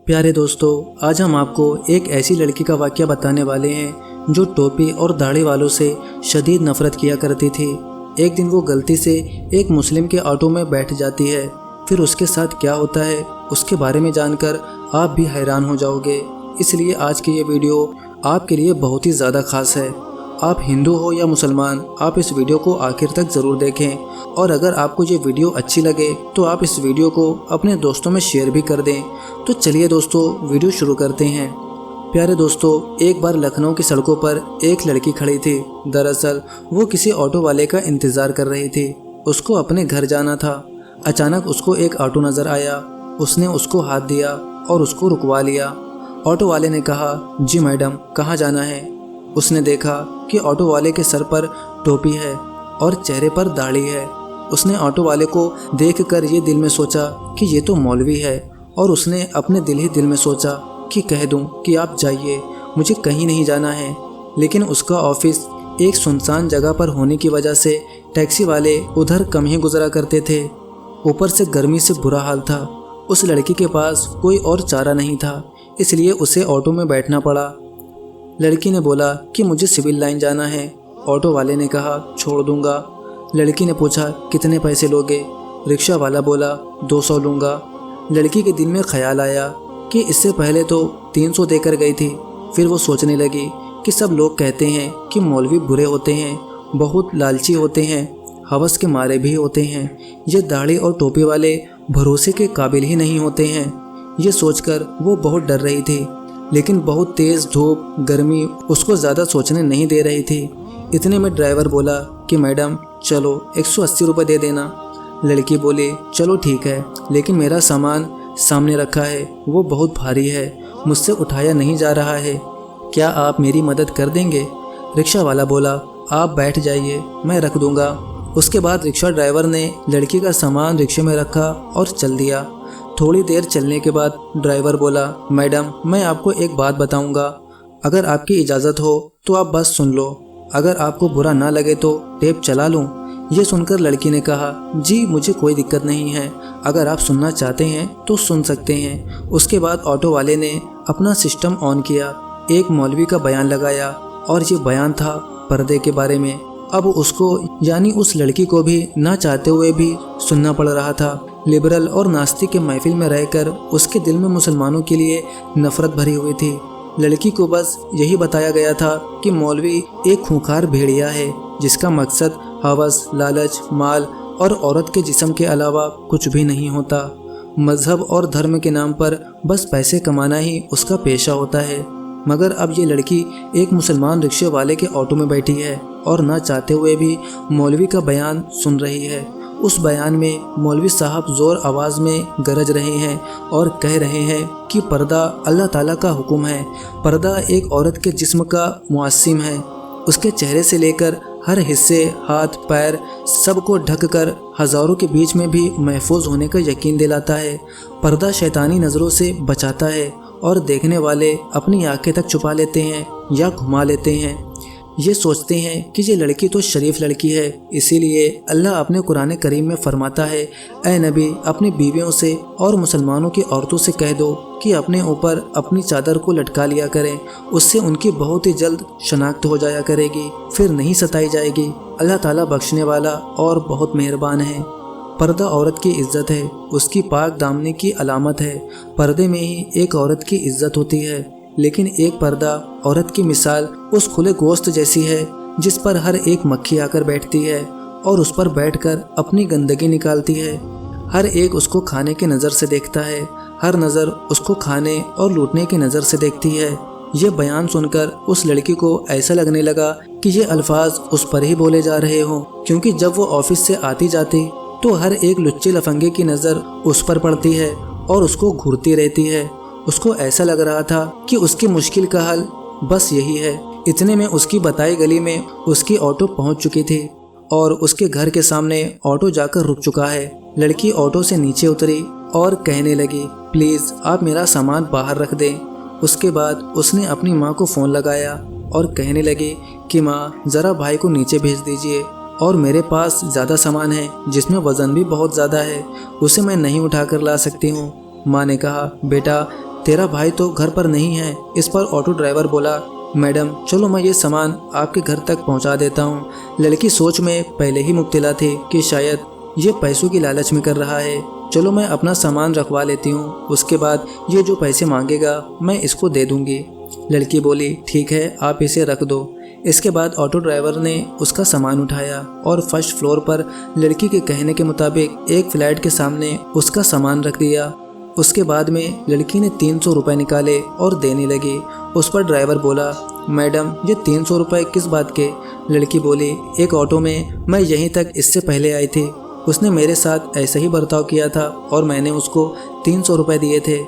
प्यारे दोस्तों, आज हम आपको एक ऐसी लड़की का वाकया बताने वाले हैं जो टोपी और दाढ़ी वालों से शदीद नफरत किया करती थी। एक दिन वो गलती से एक मुस्लिम के ऑटो में बैठ जाती है। फिर उसके साथ क्या होता है उसके बारे में जानकर आप भी हैरान हो जाओगे। इसलिए आज की ये वीडियो आपके लिए बहुत ही ज़्यादा खास है। आप हिंदू हो या मुसलमान, आप इस वीडियो को आखिर तक ज़रूर देखें। और अगर आपको ये वीडियो अच्छी लगे तो आप इस वीडियो को अपने दोस्तों में शेयर भी कर दें। तो चलिए दोस्तों, वीडियो शुरू करते हैं। प्यारे दोस्तों, एक बार लखनऊ की सड़कों पर एक लड़की खड़ी थी। दरअसल वो किसी ऑटो वाले का इंतज़ार कर रही थी। उसको अपने घर जाना था। अचानक उसको एक ऑटो नज़र आया। उसने उसको हाथ दिया और उसको रुकवा लिया। ऑटो वाले ने कहा, जी मैडम, कहाँ जाना है? उसने देखा कि ऑटो वाले के सर पर टोपी है और चेहरे पर दाढ़ी है। उसने ऑटो वाले को देखकर ये दिल में सोचा कि ये तो मौलवी है, और उसने अपने दिल ही दिल में सोचा कि कह दूं कि आप जाइए, मुझे कहीं नहीं जाना है। लेकिन उसका ऑफिस एक सुनसान जगह पर होने की वजह से टैक्सी वाले उधर कम ही गुजरा करते थे। ऊपर से गर्मी से बुरा हाल था। उस लड़की के पास कोई और चारा नहीं था, इसलिए उसे ऑटो में बैठना पड़ा। लड़की ने बोला कि मुझे सिविल लाइन जाना है। ऑटो वाले ने कहा, छोड़ दूंगा। लड़की ने पूछा, कितने पैसे लोगे? रिक्शा वाला बोला, 200 लूँगा। लड़की के दिल में ख्याल आया कि इससे पहले तो 300 देकर गई थी। फिर वो सोचने लगी कि सब लोग कहते हैं कि मौलवी बुरे होते हैं, बहुत लालची होते हैं, हवस के मारे भी होते हैं। ये दाढ़ी और टोपी वाले भरोसे के काबिल ही नहीं होते हैं। ये सोचकर वो बहुत डर रही थी। लेकिन बहुत तेज़ धूप, गर्मी उसको ज़्यादा सोचने नहीं दे रही थी। इतने में ड्राइवर बोला कि मैडम चलो 180 रुपये दे देना। लड़की बोली, चलो ठीक है, लेकिन मेरा सामान सामने रखा है, वो बहुत भारी है, मुझसे उठाया नहीं जा रहा है, क्या आप मेरी मदद कर देंगे? रिक्शा वाला बोला, आप बैठ जाइए, मैं रख दूंगा। उसके बाद रिक्शा ड्राइवर ने लड़की का सामान रिक्शे में रखा और चल दिया। थोड़ी देर चलने के बाद ड्राइवर बोला, मैडम मैं आपको एक बात बताऊंगा, अगर आपकी इजाज़त हो तो आप बस सुन लो, अगर आपको बुरा ना लगे तो टेप चला लूं। ये सुनकर लड़की ने कहा, जी मुझे कोई दिक्कत नहीं है, अगर आप सुनना चाहते हैं तो सुन सकते हैं। उसके बाद ऑटो वाले ने अपना सिस्टम ऑन किया, एक मौलवी का बयान लगाया, और ये बयान था पर्दे के बारे में। अब उसको यानी उस लड़की को भी ना चाहते हुए भी सुनना पड़ रहा था। लिबरल और नास्तिक के महफिल में रहकर उसके दिल में मुसलमानों के लिए नफरत भरी हुई थी। लड़की को बस यही बताया गया था कि मौलवी एक खूंखार भेड़िया है जिसका मकसद हवस, लालच, माल और औरत के जिस्म के अलावा कुछ भी नहीं होता। मजहब और धर्म के नाम पर बस पैसे कमाना ही उसका पेशा होता है। मगर अब ये लड़की एक मुसलमान रिक्शे वाले के ऑटो में बैठी है और ना चाहते हुए भी मौलवी का बयान सुन रही है। उस बयान में मौलवी साहब ज़ोर आवाज़ में गरज रहे हैं और कह रहे हैं कि पर्दा अल्लाह ताला का हुक्म है। पर्दा एक औरत के जिस्म का मुअस्सिम है। उसके चेहरे से लेकर हर हिस्से, हाथ पैर, सबको ढक कर हज़ारों के बीच में भी महफूज होने का यकीन दिलाता है। पर्दा शैतानी नज़रों से बचाता है और देखने वाले अपनी आंखें तक छुपा लेते हैं या घुमा लेते हैं। ये सोचते हैं कि ये लड़की तो शरीफ लड़की है, इसीलिए अल्लाह अपने कुरान करीम में फरमाता है, ऐ नबी अपनी बीवियों से और मुसलमानों की औरतों से कह दो कि अपने ऊपर अपनी चादर को लटका लिया करें, उससे उनकी बहुत ही जल्द शनाख्त हो जाया करेगी, फिर नहीं सताई जाएगी। अल्लाह ताला बख्शने वाला और बहुत मेहरबान है। पर्दा औरत की इज्जत है, उसकी पाक दामनी की अलामत है। पर्दे में ही एक औरत की इज्जत होती है। लेकिन एक पर्दा औरत की मिसाल उस खुले गोश्त जैसी है जिस पर हर एक मक्खी आकर बैठती है और उस पर बैठकर अपनी गंदगी निकालती है। हर एक उसको खाने की नज़र से देखता है, हर नज़र उसको खाने और लूटने की नज़र से देखती है। ये बयान सुनकर उस लड़की को ऐसा लगने लगा कि ये अल्फाज उस पर ही बोले जा रहे हों, क्योंकि जब वो ऑफिस से आती जाती तो हर एक लुच्चे लफंगे की नज़र उस पर पड़ती है और उसको घूरती रहती है। उसको ऐसा लग रहा था कि उसकी मुश्किल का हल बस यही है। इतने में उसकी बताई गली में उसकी ऑटो पहुंच चुकी थी और उसके घर के सामने ऑटो जाकर रुक चुका है। लड़की ऑटो से नीचे उतरी और कहने लगी, प्लीज़ आप मेरा सामान बाहर रख दें। उसके बाद उसने अपनी माँ को फ़ोन लगाया और कहने लगी कि माँ ज़रा भाई को नीचे भेज दीजिए, और मेरे पास ज़्यादा सामान है जिसमें वज़न भी बहुत ज़्यादा है, उसे मैं नहीं उठा कर ला सकती हूँ। माँ ने कहा, बेटा तेरा भाई तो घर पर नहीं है। इस पर ऑटो ड्राइवर बोला, मैडम चलो मैं ये सामान आपके घर तक पहुंचा देता हूँ। लड़की सोच में पहले ही मुब्तला थी कि शायद ये पैसों की लालच में कर रहा है। चलो मैं अपना सामान रखवा लेती हूँ, उसके बाद ये जो पैसे मांगेगा मैं इसको दे दूँगी। लड़की बोली, ठीक है आप इसे रख दो। इसके बाद ऑटो ड्राइवर ने उसका सामान उठाया और फर्स्ट फ्लोर पर लड़की के कहने के मुताबिक एक फ्लैट के सामने उसका सामान रख दिया। उसके बाद में लड़की ने 300 रुपये निकाले और देने लगी। उस पर ड्राइवर बोला, मैडम ये 300 रुपये किस बात के? लड़की बोली, एक ऑटो में मैं यहीं तक इससे पहले आई थी, उसने मेरे साथ ऐसा ही बर्ताव किया था और मैंने उसको 300 रुपये दिए थे।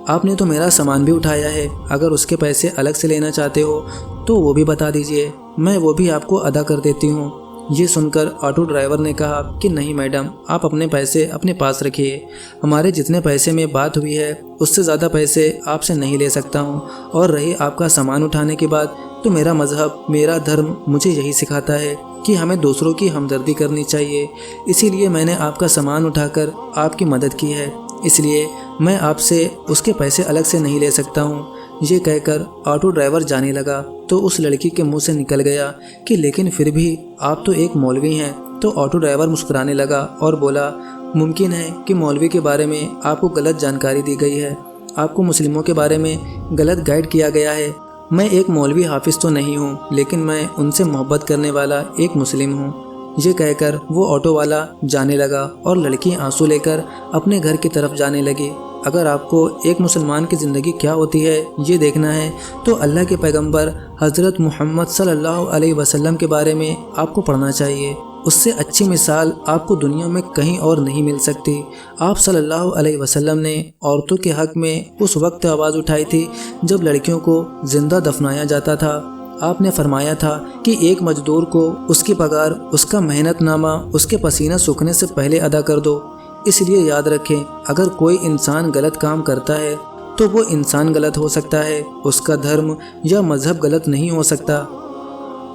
आपने तो मेरा सामान भी उठाया है, अगर उसके पैसे अलग से लेना चाहते हो तो वो भी बता दीजिए, मैं वो भी आपको अदा कर देती हूँ। ये सुनकर ऑटो ड्राइवर ने कहा कि नहीं मैडम, आप अपने पैसे अपने पास रखिए, हमारे जितने पैसे में बात हुई है उससे ज़्यादा पैसे आपसे नहीं ले सकता हूँ। और रही आपका सामान उठाने की बात, तो मेरा मज़हब, मेरा धर्म मुझे यही सिखाता है कि हमें दूसरों की हमदर्दी करनी चाहिए, इसीलिए मैंने आपका सामान उठाकर आपकी मदद की है, इसलिए मैं आपसे उसके पैसे अलग से नहीं ले सकता हूँ। ये कहकर ऑटो ड्राइवर जाने लगा तो उस लड़की के मुंह से निकल गया कि लेकिन फिर भी आप तो एक मौलवी हैं। तो ऑटो ड्राइवर मुस्कुराने लगा और बोला, मुमकिन है कि मौलवी के बारे में आपको गलत जानकारी दी गई है, आपको मुस्लिमों के बारे में गलत गाइड किया गया है। मैं एक मौलवी हाफिज तो नहीं हूँ, लेकिन मैं उनसे मोहब्बत करने वाला एक मुस्लिम हूँ। ये कहकर वो ऑटो वाला जाने लगा और लड़की आंसू लेकर अपने घर की तरफ जाने लगी। अगर आपको एक मुसलमान की ज़िंदगी क्या होती है ये देखना है तो अल्लाह के पैगंबर हज़रत मोहम्मद सल्लल्लाहु अलैहि वसल्लम के बारे में आपको पढ़ना चाहिए। उससे अच्छी मिसाल आपको दुनिया में कहीं और नहीं मिल सकती। आप सल्लल्लाहु अलैहि वसल्लम ने औरतों के हक़ में उस वक्त आवाज़ उठाई थी जब लड़कियों को ज़िंदा दफनाया जाता था। आपने फरमाया था कि एक मजदूर को उसकी पगार, उसका मेहनतनामा उसके पसीना सूखने से पहले अदा कर दो। इसलिए याद रखें, अगर कोई इंसान गलत काम करता है तो वो इंसान गलत हो सकता है, उसका धर्म या मज़हब गलत नहीं हो सकता।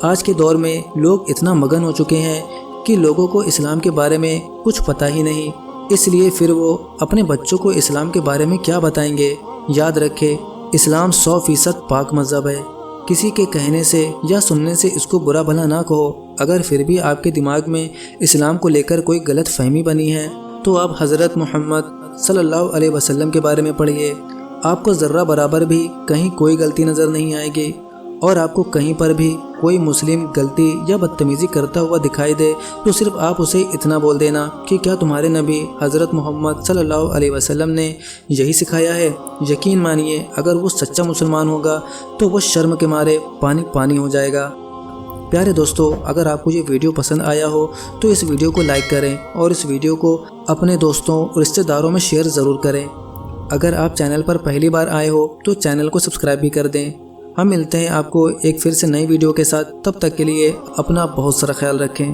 आज के दौर में लोग इतना मगन हो चुके हैं कि लोगों को इस्लाम के बारे में कुछ पता ही नहीं, इसलिए फिर वो अपने बच्चों को इस्लाम के बारे में क्या बताएंगे। याद रखें, इस्लाम 100% पाक मज़हब है। किसी के कहने से या सुनने से इसको बुरा भला ना कहो। अगर फिर भी आपके दिमाग में इस्लाम को लेकर कोई गलत फहमी बनी है तो आप हज़रत मोहम्मद सल्लल्लाहु अलैहि वसल्लम के बारे में पढ़िए। आपको ज़र्रा बराबर भी कहीं कोई गलती नज़र नहीं आएगी और आपको कहीं पर भी कोई मुस्लिम गलती या बदतमीज़ी करता हुआ दिखाई दे तो सिर्फ आप उसे इतना बोल देना कि क्या तुम्हारे नबी हज़रत मोहम्मद सल्लल्लाहु अलैहि वसल्लम ने यही सिखाया है। यकीन मानिए, अगर वो सच्चा मुसलमान होगा तो वो शर्म के मारे पानी पानी हो जाएगा। प्यारे दोस्तों, अगर आपको ये वीडियो पसंद आया हो तो इस वीडियो को लाइक करें और इस वीडियो को अपने दोस्तों और रिश्तेदारों में शेयर ज़रूर करें। अगर आप चैनल पर पहली बार आए हो तो चैनल को सब्सक्राइब भी कर दें। हम मिलते हैं आपको एक फिर से नई वीडियो के साथ, तब तक के लिए अपना बहुत सारा ख्याल रखें।